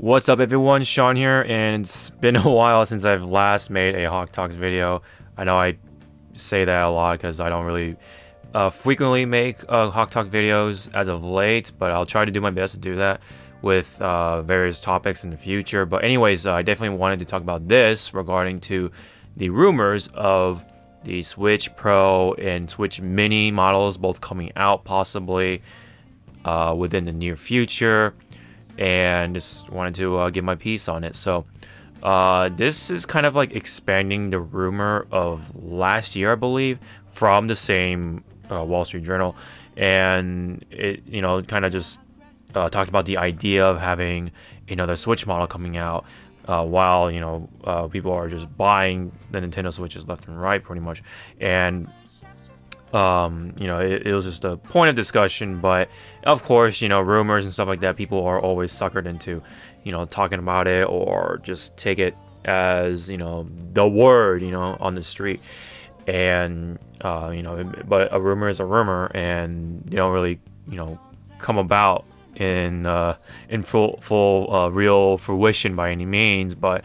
What's up everyone, Sean here, and it's been a while since I've last made a Hawk Talks video. I know I say that a lot because I don't really frequently make Hawk Talk videos as of late, but I'll try to do my best to do that with various topics in the future. But anyways, I definitely wanted to talk about this regarding to the rumors of the Switch Pro and Switch Mini models both coming out possibly within the near future, and just wanted to give my piece on it. So this is kind of like expanding the rumor of last year, I believe, from the same Wall Street Journal, and it kind of just talked about the idea of having another Switch model coming out while people are just buying the Nintendo Switches left and right pretty much. And it was just a point of discussion, but of course, rumors and stuff like that, people are always suckered into, talking about it or just take it as, the word, on the street. And, but a rumor is a rumor, and they don't really, come about in full real fruition by any means. But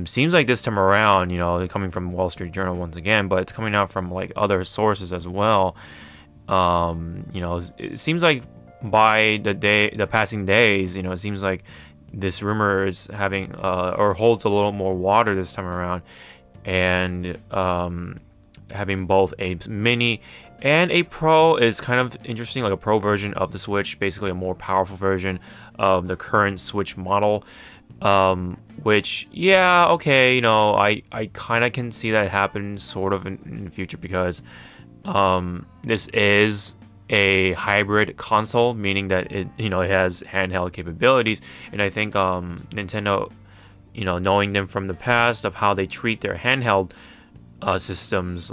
seems like this time around, coming from Wall Street Journal once again, but it's coming out from like other sources as well. It seems like by the passing days, it seems like this rumor is having or holds a little more water this time around, and having both a mini and a pro is kind of interesting, like a pro version of the Switch, basically a more powerful version of the current Switch model. Which, yeah, okay, I kind of can see that happen sort of in the future, because this is a hybrid console, meaning that it has handheld capabilities. And I think Nintendo, knowing them from the past of how they treat their handheld systems,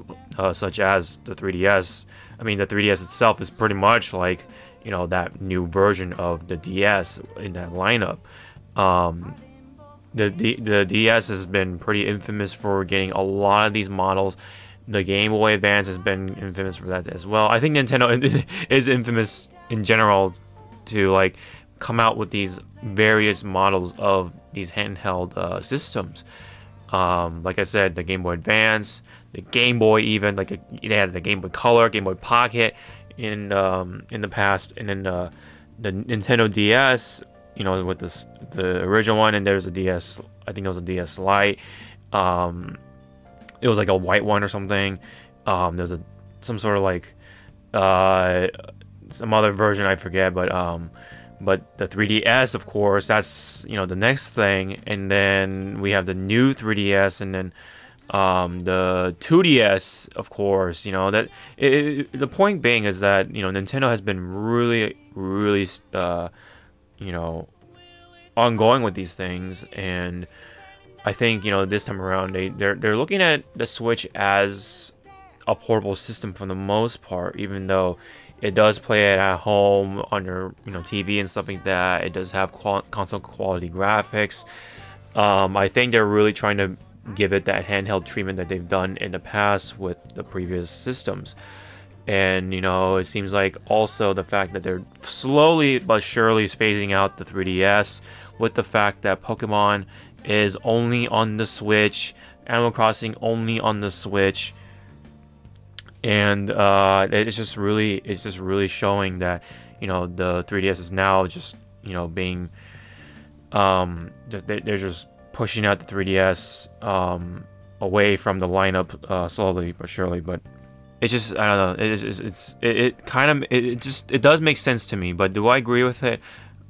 such as the 3DS. I mean, the 3DS itself is pretty much like that new version of the DS in that lineup. The DS has been pretty infamous for getting a lot of these models. The Game Boy Advance has been infamous for that as well. I think Nintendo is infamous in general to like come out with these various models of these handheld systems. Like I said, the Game Boy Advance, the Game Boy, even like they had the Game Boy Color, Game Boy Pocket in the past, and then the Nintendo DS. With the original one, and there's a DS. I think it was a DS Lite. It was like a white one or something. There's some sort of like some other version, I forget. But the 3DS, of course, that's the next thing. And then we have the new 3DS, and then the 2DS, of course. The point being is that Nintendo has been really ongoing with these things, and I think this time around they're looking at the Switch as a portable system for the most part, even though it does play it at home on your TV and stuff like that. It does have console quality graphics. I think they're really trying to give it that handheld treatment that they've done in the past with the previous systems. And it seems like also the fact that they're slowly but surely phasing out the 3DS, with the fact that Pokemon is only on the Switch, Animal Crossing only on the Switch, and it's just really showing that the 3DS is now just being they're just pushing out the 3DS away from the lineup slowly but surely. But it's just, I don't know, it does make sense to me. But do I agree with it?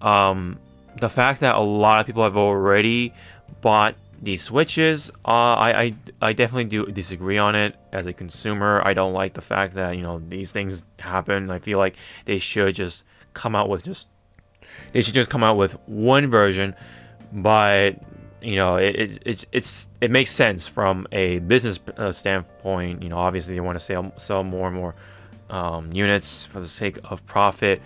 The fact that a lot of people have already bought these Switches, I definitely do disagree on it. As a consumer, I don't like the fact that these things happen. I feel like they should just come out with one version. But it makes sense from a business standpoint. Obviously they want to sell more and more units for the sake of profit,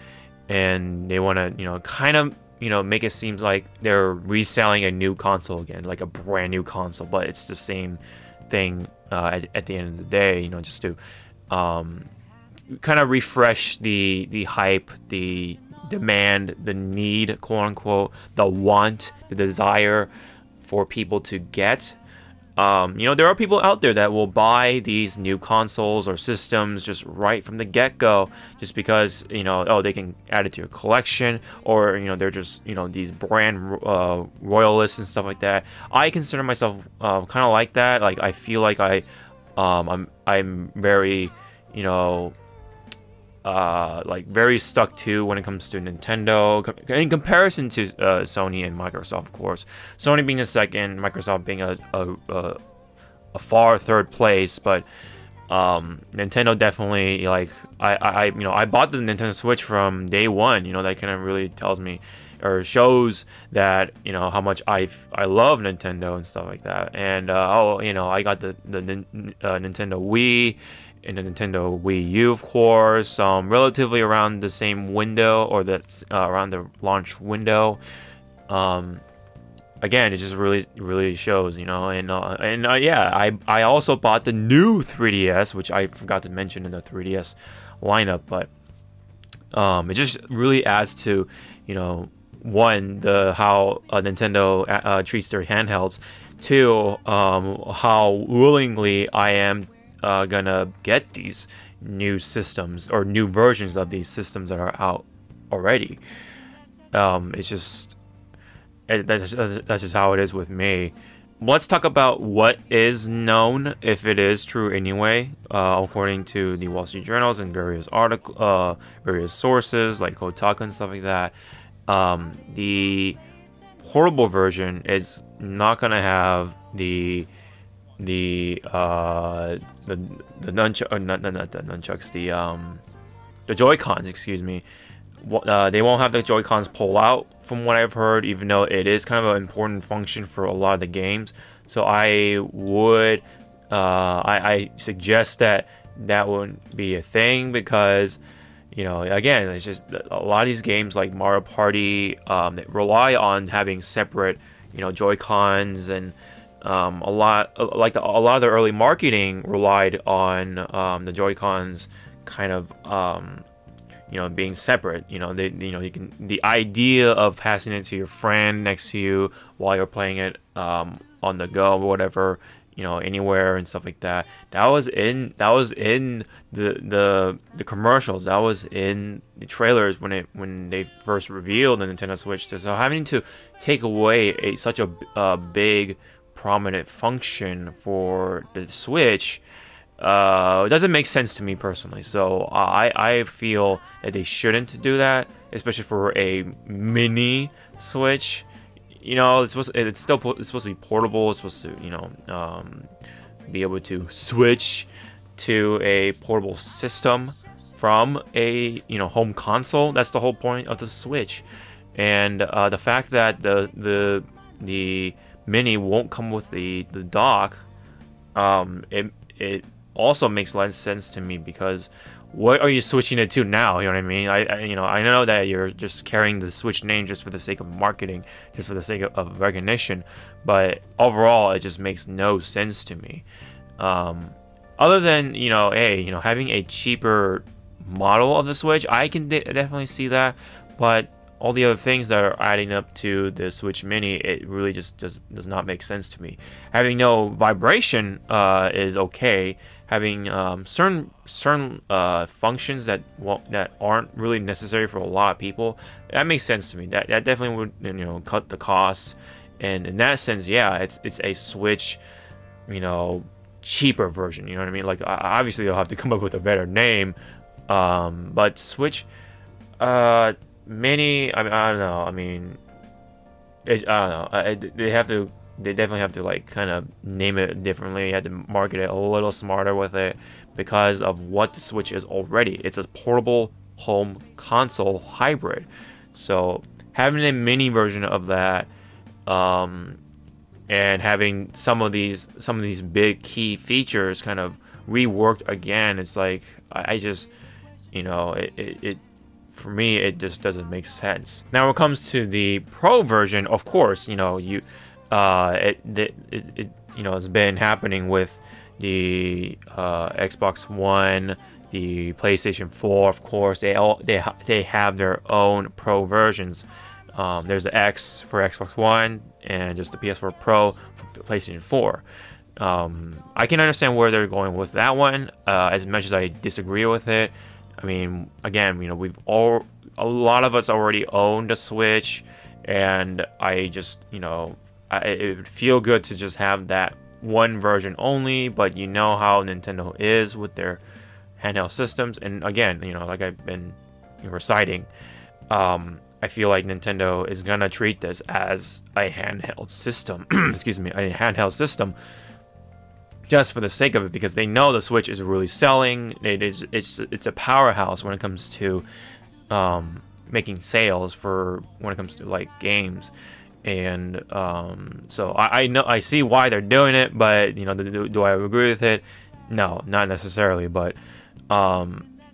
and they want to kind of make it seem like they're reselling a new console again, like a brand new console, but it's the same thing at the end of the day, just to kind of refresh the hype, the demand, the need, quote unquote, the want, the desire for people to get. You know, there are people out there that will buy these new consoles or systems just right from the get-go, just because, you know, oh, they can add it to your collection, or, you know, they're just, you know, these brand royalists and stuff like that. I consider myself kind of like that. Like, I feel like I'm very, you know, like very stuck to when it comes to Nintendo in comparison to Sony and Microsoft, of course. Sony being the second, Microsoft being a far third place, but Nintendo definitely, like, I you know, I bought the Nintendo Switch from day one. You know, that kind of really tells me or shows that, you know, how much I love Nintendo and stuff like that. And oh, you know, I got the Nintendo Wii and the Nintendo Wii U, of course, relatively around the same window, or that's around the launch window. Again, it just really shows, you know. And yeah, I also bought the new 3DS, which I forgot to mention in the 3DS lineup, but it just really adds to, you know, one, how Nintendo treats their handhelds. Two, how willingly I am gonna get these new systems or new versions of these systems that are out already. It's just that's just how it is with me. Let's talk about what is known, if it is true anyway, according to the Wall Street Journals and various various sources like Kotaku and stuff like that. The portable version is not gonna have the nunchucks, the Joy-Cons, excuse me. They won't have the Joy-Cons pull out, from what I've heard, even though it is kind of an important function for a lot of the games. So I would I suggest that wouldn't be a thing, because, you know, again, it's just a lot of these games like Mario Party that rely on having separate, you know, Joy-Cons, and a lot of the early marketing relied on the Joy-Cons kind of you know, being separate. You know, the idea of passing it to your friend next to you while you're playing it on the go or whatever, you know, anywhere and stuff like that. That was in the commercials. That was in the trailers when they first revealed the Nintendo Switch. So having to take away such a big prominent function for the Switch it doesn't make sense to me personally. So I feel that they shouldn't do that, especially for a mini Switch. You know, it's supposed to be portable. It's supposed to, you know, be able to switch to a portable system from a, you know, home console. That's the whole point of the Switch. And the fact that the mini won't come with the dock, it also makes less sense to me, because what are you switching it to now? You know what I mean? I know that you're just carrying the Switch name just for the sake of marketing, just for the sake of recognition, but overall it just makes no sense to me. Other than, you know, hey, you know, having a cheaper model of the Switch, I can definitely see that, but all the other things that are adding up to the Switch Mini, it really just does not make sense to me. Having no vibration is okay. Having certain functions that aren't really necessary for a lot of people, that makes sense to me. That definitely would, you know, cut the costs. And in that sense, yeah, it's a Switch, you know, cheaper version. You know what I mean? Like, obviously they'll have to come up with a better name, but Switch Mini, I mean, I don't know. I mean, I don't know. They definitely have to, like, kind of name it differently. You have to market it a little smarter with it, because of what the Switch is already. It's a portable home console hybrid. So having a mini version of that, and having some of these big key features kind of reworked again, it's like, I just, you know, it for me, it just doesn't make sense. Now, when it comes to the Pro version, of course, you know, you know, it's been happening with the Xbox One, The PlayStation 4, of course, they have their own Pro versions. There's the X for Xbox One and just the PS4 Pro for PlayStation 4. I can understand where they're going with that one. As much as I disagree with it, I mean, again, you know, a lot of us already owned a Switch, and I just, you know, it would feel good to just have that one version only. But you know how Nintendo is with their handheld systems, and again, you know, like I've been reciting, I feel like Nintendo is gonna treat this as a handheld system. Excuse me, a handheld system, just for the sake of it, because they know the Switch is really selling. It's a powerhouse when it comes to making sales for when it comes to like games, and so I see why they're doing it, but you know, do I agree with it? No, not necessarily. But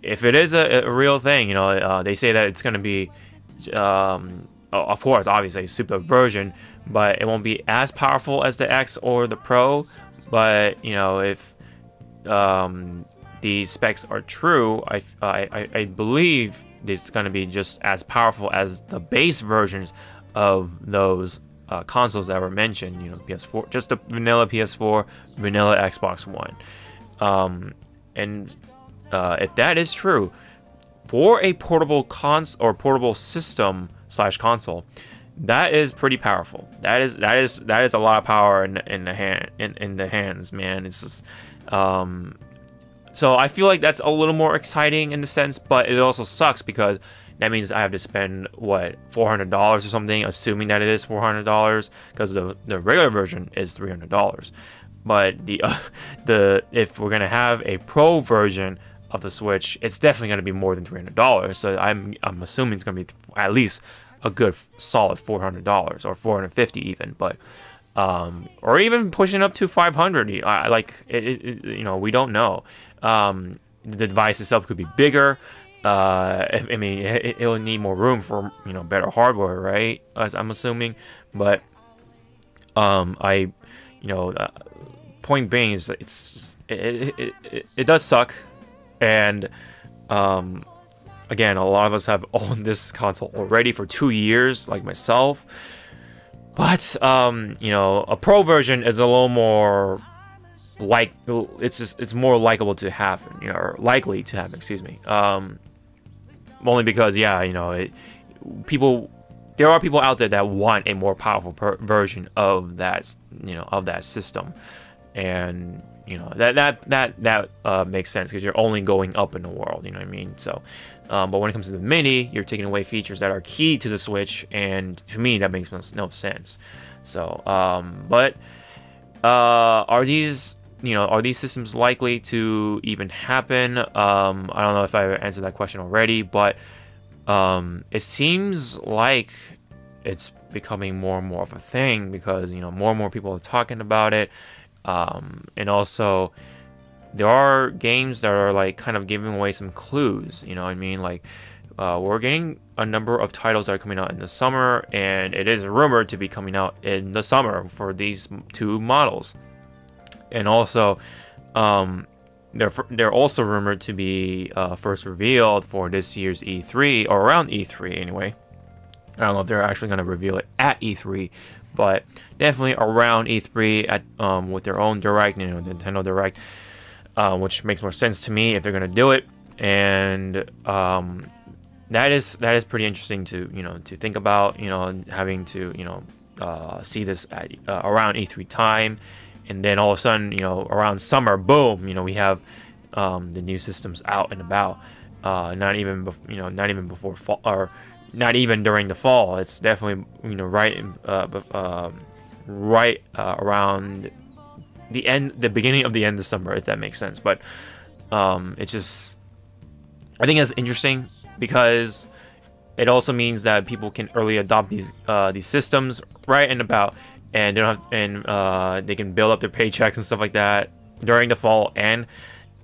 if it is a real thing, you know, they say that it's going to be, of course, obviously a super version, but it won't be as powerful as the X or the Pro. But you know, if these specs are true, I believe it's going to be just as powerful as the base versions of those consoles that were mentioned. You know, PS4, just the vanilla PS4, vanilla Xbox One. And if that is true, for a portable portable system / console, that is pretty powerful. That is a lot of power in the hands, man. It's just so I feel like that's a little more exciting in the sense, but it also sucks because that means I have to spend what, $400 or something, assuming that it is $400, because the regular version is $300. But if we're gonna have a Pro version of the Switch, it's definitely gonna be more than $300. So I'm assuming it's gonna be at least a good solid $400 or $450 even, but or even pushing up to $500. Like you know, we don't know. The device itself could be bigger. I mean, it will need more room for, you know, better hardware, right? As I'm assuming, but you know, point being is it does suck, and again, a lot of us have owned this console already for 2 years, like myself. But you know, a Pro version is a little more it's more likable to happen, you know, or likely to happen. Excuse me. Only because, yeah, you know, there are people out there that want a more powerful version of that, you know, of that system, and you know, that makes sense because you're only going up in the world, you know what I mean? So, but when it comes to the Mini, you're taking away features that are key to the Switch, and to me, that makes no sense. So, but are these systems likely to even happen? I don't know if I answered that question already, but it seems like it's becoming more and more of a thing because, you know, more and more people are talking about it. And also there are games that are like kind of giving away some clues, you know what I mean? Like we're getting a number of titles that are coming out in the summer, and it is rumored to be coming out in the summer for these two models. And also they're also rumored to be first revealed for this year's E3, or around E3 anyway. I don't know if they're actually going to reveal it at E3, but definitely around E3 at with their own Direct, you know, Nintendo Direct, which makes more sense to me if they're going to do it. And that is pretty interesting to, you know, to think about, you know, having to, you know, see this at around E3 time, and then all of a sudden, you know, around summer, boom, you know, we have the new systems out and about. Not even before fall, or not even during the fall. It's definitely, you know, right around the beginning of the end of summer, if that makes sense. But it's just, I think it's interesting because it also means that people can early adopt these systems right and about, and they don't have, and they can build up their paychecks and stuff like that during the fall and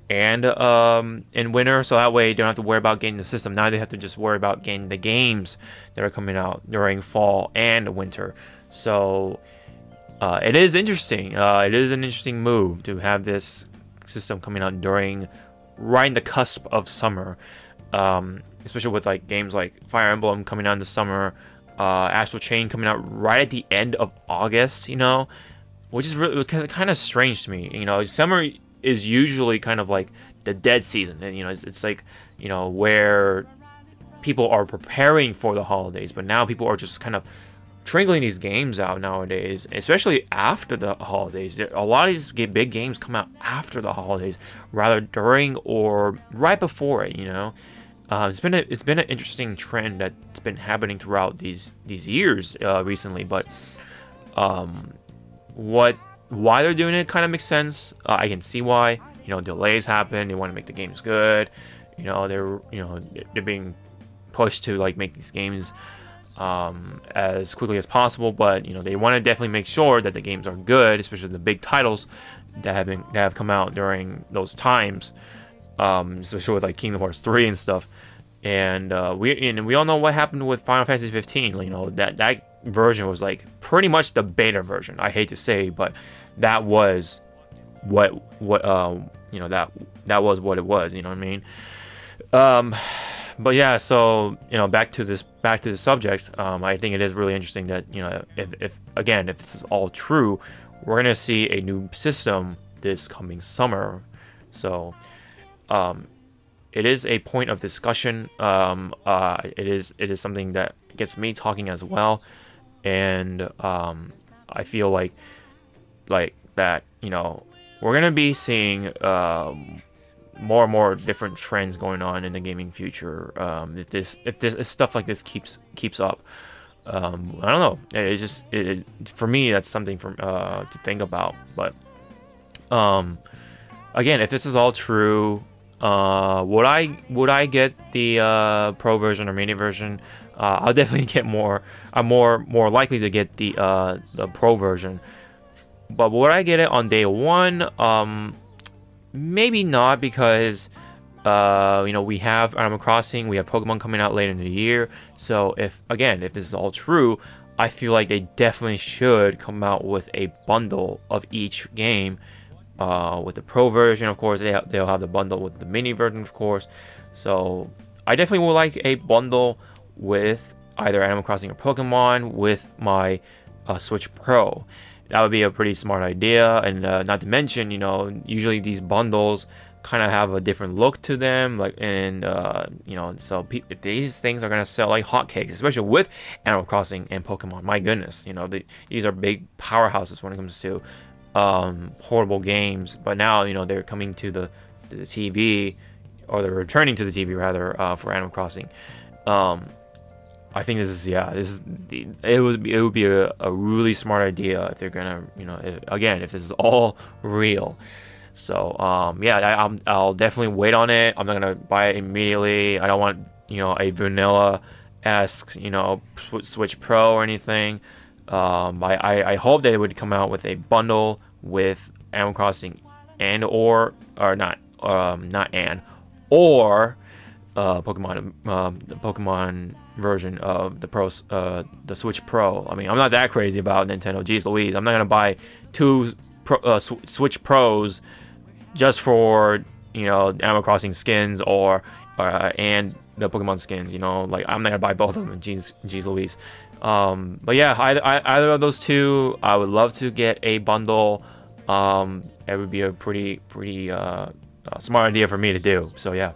in winter, so that way they don't have to worry about getting the system. Now they have to just worry about getting the games that are coming out during fall and winter. So it is interesting. It is an interesting move to have this system coming out during right in the cusp of summer, especially with like games like Fire Emblem coming out in the summer, Astral Chain coming out right at the end of August, you know, which is really kind of strange to me. You know, summer is usually kind of like the dead season, and you know, it's like, you know, where people are preparing for the holidays, but now people are just kind of trickling these games out nowadays, especially after the holidays. A lot of these big games come out after the holidays, rather during or right before it. You know, it's been an interesting trend that's been happening throughout these years recently. But why they're doing it kind of makes sense. I can see why. You know, delays happen. They want to make the games good. You know, they're being pushed to like make these games as quickly as possible, but you know, they want to definitely make sure that the games are good, especially the big titles that have come out during those times, especially with like Kingdom Hearts 3 and stuff. And we all know what happened with Final Fantasy 15. You know, that version was like pretty much the beta version. I hate to say, but that was what you know, that was what it was. You know what I mean? But yeah, so you know, back to the subject. I think it is really interesting that, you know, if this is all true, we're gonna see a new system this coming summer. So it is a point of discussion. It is something that gets me talking as well, and I feel like that, you know, we're gonna be seeing more and more different trends going on in the gaming future. If stuff like this keeps up, I don't know. For me, that's something to think about. But again, if this is all true, would I get the pro version or mini version? I'll definitely get more. I'm more likely to get the pro version. But would I get it on day one? Maybe not, because you know, we have Animal Crossing, we have Pokemon coming out later in the year. So if this is all true, I feel like they definitely should come out with a bundle of each game. With the pro version, of course, they'll have the bundle with the mini version, of course. So I definitely would like a bundle with either Animal Crossing or Pokemon with my Switch Pro. That would be a pretty smart idea. And not to mention, you know, usually these bundles kind of have a different look to them, like, and you know, so these things are gonna sell like hotcakes, especially with Animal Crossing and Pokemon. My goodness, you know, these are big powerhouses when it comes to portable games. But now, you know, they're coming to the TV, or they're returning to the TV rather, for Animal Crossing. I think it would be a really smart idea if they're gonna, you know, if this is all real. So yeah, I'll definitely wait on it. I'm not gonna buy it immediately. I don't want, you know, a vanilla-esque, you know, Switch Pro or anything. I hope they would come out with a bundle with Animal Crossing or Pokemon, the Pokemon version of the Switch Pro. I mean, I'm not that crazy about Nintendo. Jeez Louise, I'm not gonna buy two Switch Pros just for, you know, Animal Crossing skins and the Pokemon skins. You know, like, I'm not gonna buy both of them. Jeez Louise. But yeah, either of those two, I would love to get a bundle. It would be a pretty smart idea for me to do. So yeah.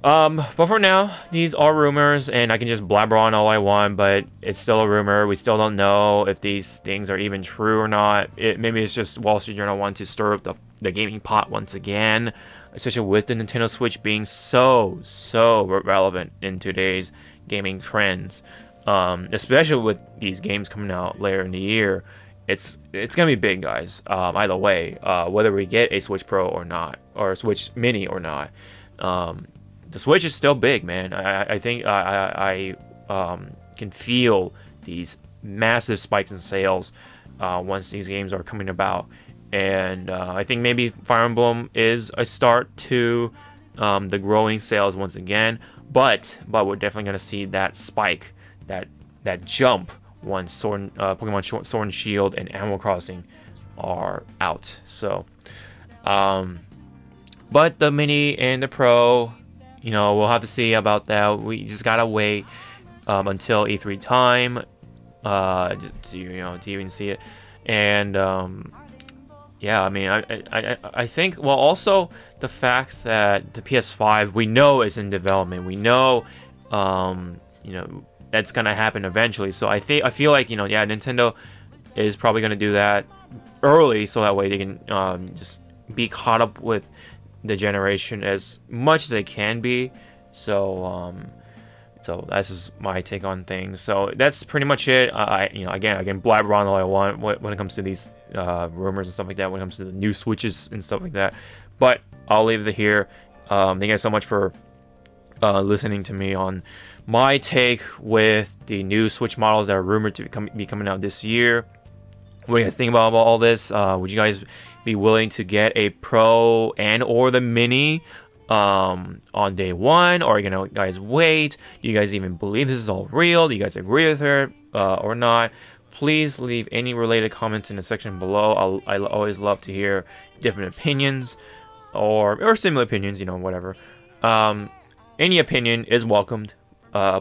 But for now, these are rumors, and I can just blabber on all I want, but it's still a rumor. We still don't know if these things are even true or not. Maybe it's just Wall Street Journal wanting to stir up the gaming pot once again, especially with the Nintendo Switch being so relevant in today's gaming trends. Especially with these games coming out later in the year. It's gonna be big, guys. Either way, whether we get a Switch Pro or not, or a Switch Mini or not. The Switch is still big, man. I think I can feel these massive spikes in sales once these games are coming about, and I think maybe Fire Emblem is a start to the growing sales once again. But we're definitely gonna see that spike, that jump, once Pokemon Sword and Shield and Animal Crossing are out. So But the Mini and the Pro, you know, we'll have to see about that. We just gotta wait until E3 time to, you know, to even see it. And yeah, I mean, I think, well, also the fact that the PS5 we know is in development. We know, you know, that's gonna happen eventually. So I feel like, you know, yeah, Nintendo is probably gonna do that early, so that way they can just be caught up with the generation as much as they can be. So so that's just my take on things. So that's pretty much it. You know, again, I can blabber on all I want when it comes to these rumors and stuff like that, when it comes to the new Switches and stuff like that. But I'll leave it here. Thank you guys so much for listening to me on my take with the new Switch models that are rumored to be coming out this year. What do you guys think about all this? Would you guys be willing to get a Pro and or the Mini on day one, or are you gonna guys wait? Do you guys even believe this is all real? Do you guys agree with her or not? Please leave any related comments in the section below. I always love to hear different opinions or similar opinions, you know, whatever. Any opinion is welcomed.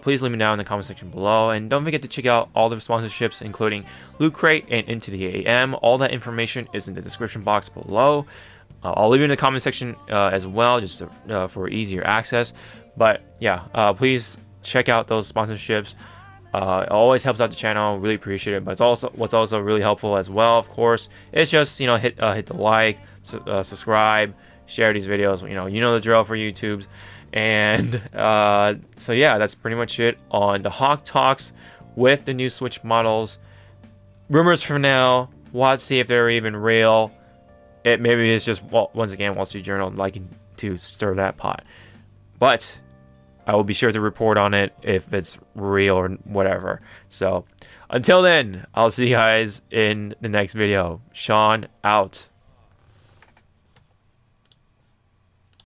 Please leave me down in the comment section below, and don't forget to check out all the sponsorships, including Loot Crate and Into the AM. All that information is in the description box below. I'll leave it in the comment section as well, just for easier access. But yeah, please check out those sponsorships. It always helps out the channel. Really appreciate it. But it's also, what's also really helpful as well, of course, it's just, you know, hit the like, subscribe, share these videos. You know the drill for YouTube's. And so yeah, that's pretty much it on the Hawke talks with the new Switch models. Rumors for now. We'll have to see if they're even real. Maybe it's just, once again, Wall Street Journal liking to stir that pot. But I will be sure to report on it if it's real or whatever. So until then, I'll see you guys in the next video. Sean out.